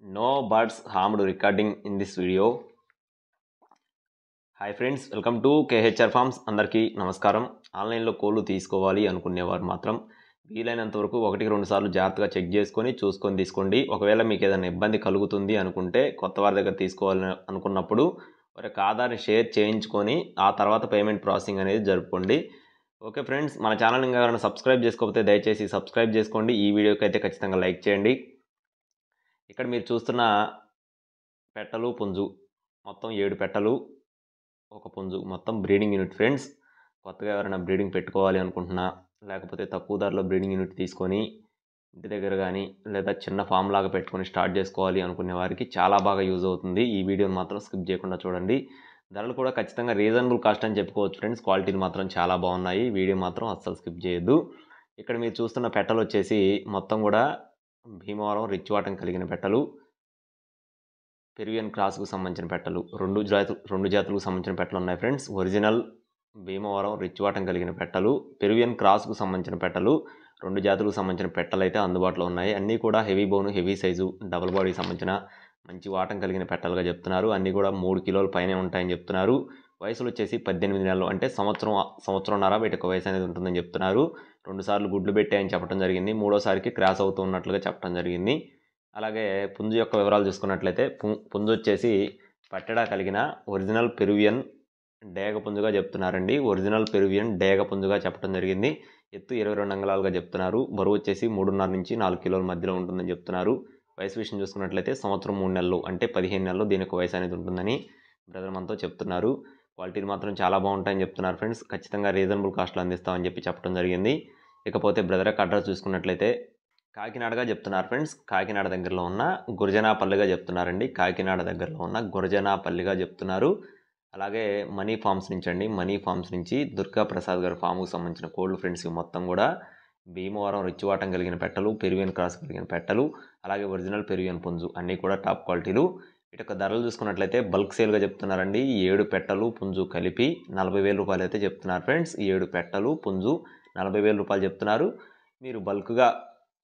No birds harmed recording in this video. Hi friends, welcome to KHR forms. అందరికీ నమస్కారం. ఆన్లైన్లో కోళ్ళు తీసుకోవాలి అనుకునేవారు మాత్రం వీలైనంత వరకు 1-2 సార్లు జాగ్రత్తగా చెక్ చేసుకొని చూసుకొని తీసుకోండి. ఒకవేళ మీకు ఏదైనా ఇబ్బంది కలుగుతుంది అనుకుంటే కొత్త వారి దగ్గర తీసుకోవాలని అనుకున్నప్పుడు వారి యొక్క ఆధార్ని షేర్ చేయించుకొని ఆ తర్వాత పేమెంట్ ప్రాసెసింగ్ అనేది జరుపుకోండి. ఓకే ఫ్రెండ్స్, మన ఛానల్ ఇంకా ఎవరైనా సబ్స్క్రైబ్ చేసుకోకపోతే దయచేసి సబ్స్క్రైబ్ చేసుకోండి. ఈ వీడియోకి అయితే ఖచ్చితంగా లైక్ చేయండి. ఇక్కడ మీరు చూస్తున్న పెట్టలు పుంజు మొత్తం 7 పెట్టలు, ఒక పుంజు, మొత్తం బ్రీడింగ్ యూనిట్ ఫ్రెండ్స్. కొత్తగా ఎవరైనా బ్రీడింగ్ పెట్టుకోవాలి అనుకుంటున్నా, లేకపోతే తక్కువ ధరలో బ్రీడింగ్ యూనిట్ తీసుకొని ఇంటి దగ్గర కానీ లేదా చిన్న ఫామ్ లాగా పెట్టుకొని స్టార్ట్ చేసుకోవాలి అనుకునే వారికి చాలా బాగా యూజ్ అవుతుంది. ఈ వీడియోని మాత్రం స్కిప్ చేయకుండా చూడండి. ధరలు కూడా ఖచ్చితంగా రీజనబుల్ కాస్ట్ అని చెప్పుకోవచ్చు ఫ్రెండ్స్. క్వాలిటీలు మాత్రం చాలా బాగున్నాయి. వీడియో మాత్రం అస్సలు స్కిప్ చేయొద్దు. ఇక్కడ మీరు చూస్తున్న పెట్టలు వచ్చేసి మొత్తం కూడా భీమవరం రిచ్ వాటం కలిగిన పెట్టలు, పెరువియన్ క్రాస్కు సంబంధించిన పెట్టలు, రెండు జాతులకు సంబంధించిన పెట్టలు ఉన్నాయి ఫ్రెండ్స్. ఒరిజినల్ భీమవరం రిచ్ వాటం కలిగిన పెట్టలు, పెరువియన్ క్రాస్కు సంబంధించిన పెట్టలు, 2 జాతులకు సంబంధించిన పెట్టలు అయితే అందుబాటులో ఉన్నాయి. అన్నీ కూడా హెవీ బోను, హెవీ సైజు, డబుల్ బాడీకి సంబంధించిన మంచి వాటం కలిగిన పెట్టలుగా చెప్తున్నారు. అన్నీ కూడా 3 కిలోల పైనే ఉంటాయని చెప్తున్నారు. వయసులు వచ్చేసి 18 నెలలు, అంటే సంవత్సరంన్నర వీటికి వయసు అనేది ఉంటుందని చెప్తున్నారు. 2 సార్లు గుడ్లు పెట్టాయని చెప్పడం జరిగింది. 3వసారికి క్రాస్ అవుతూ ఉన్నట్లుగా చెప్పడం జరిగింది. అలాగే పుంజు యొక్క వివరాలు చూసుకున్నట్లయితే పుంజు వచ్చేసి పట్టెడా కలిగిన ఒరిజినల్ పెరువియన్ డేగ పుంజుగా చెప్తున్నారండి. ఒరిజినల్ పెరువియన్ డేగ పుంజుగా చెప్పడం జరిగింది. ఎత్తు 22 అంగుళాలుగా చెప్తున్నారు. బరువు వచ్చేసి 3.5 నుంచి 4 కిలోల మధ్యలో ఉంటుందని చెప్తున్నారు. వయసు విషయం చూసుకున్నట్లయితే 1 సంవత్సరం 3 నెలలు, అంటే 15 నెలలు దీనికి వయసు అనేది ఉంటుందని బ్రదర్ మనతో చెప్తున్నారు. క్వాలిటీలు మాత్రం చాలా బాగుంటాయని చెప్తున్నారు ఫ్రెండ్స్. ఖచ్చితంగా రీజనబుల్ కాస్ట్లో అందిస్తామని చెప్పడం జరిగింది. ఇకపోతే బ్రదర్ యొక్క అడ్రస్ చూసుకున్నట్లయితే కాకినాడగా చెప్తున్నారు ఫ్రెండ్స్. కాకినాడ దగ్గరలో ఉన్న గురజనాపల్లిగా చెప్తున్నారండి. కాకినాడ దగ్గరలో ఉన్న గురజనాపల్లిగా చెప్తున్నారు. అలాగే మనీ ఫార్మ్స్ నుంచి అండి, మనీ ఫార్మ్స్ నుంచి దుర్గా ప్రసాద్ గారి ఫామ్కు సంబంధించిన కోళ్ళు ఫ్రెండ్స్. మొత్తం కూడా భీమవరం రిచ్ వాటం కలిగిన పెట్టలు, పెరువియన్ క్రాస్ కలిగిన పెట్టలు, అలాగే ఒరిజినల్ పెరువియన్ పుంజు, అన్నీ కూడా టాప్ క్వాలిటీలు. వీటి యొక్క ధరలు చూసుకున్నట్లయితే బల్క్ సేల్గా చెప్తున్నారండి. 7 పెట్టలు పుంజు కలిపి 40,000 రూపాయలు అయితే చెప్తున్నారు ఫ్రెండ్స్. 7 పెట్టలు పుంజు 40,000 రూపాయలు చెప్తున్నారు. మీరు బల్క్గా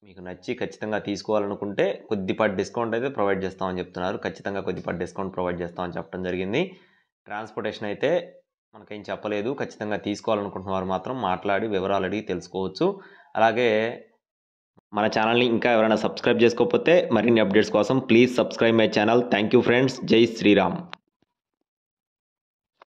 మీకు నచ్చి ఖచ్చితంగా తీసుకోవాలనుకుంటే కొద్దిపాటి డిస్కౌంట్ అయితే ప్రొవైడ్ చేస్తామని చెప్తున్నారు. ఖచ్చితంగా కొద్దిపాటి డిస్కౌంట్ ప్రొవైడ్ చేస్తామని చెప్పడం జరిగింది. ట్రాన్స్పోర్టేషన్ అయితే మనకేం చెప్పలేదు. ఖచ్చితంగా తీసుకోవాలనుకుంటున్న వారు మాత్రం మాట్లాడి వివరాలు అడిగి తెలుసుకోవచ్చు. అలాగే మన ఛానల్ని ఇంకా ఎవరైనా సబ్స్క్రైబ్ చేసుకోకపోతే మరిన్ని అప్డేట్స్ కోసం please subscribe my channel. Thank you friends. జై శ్రీరామ్.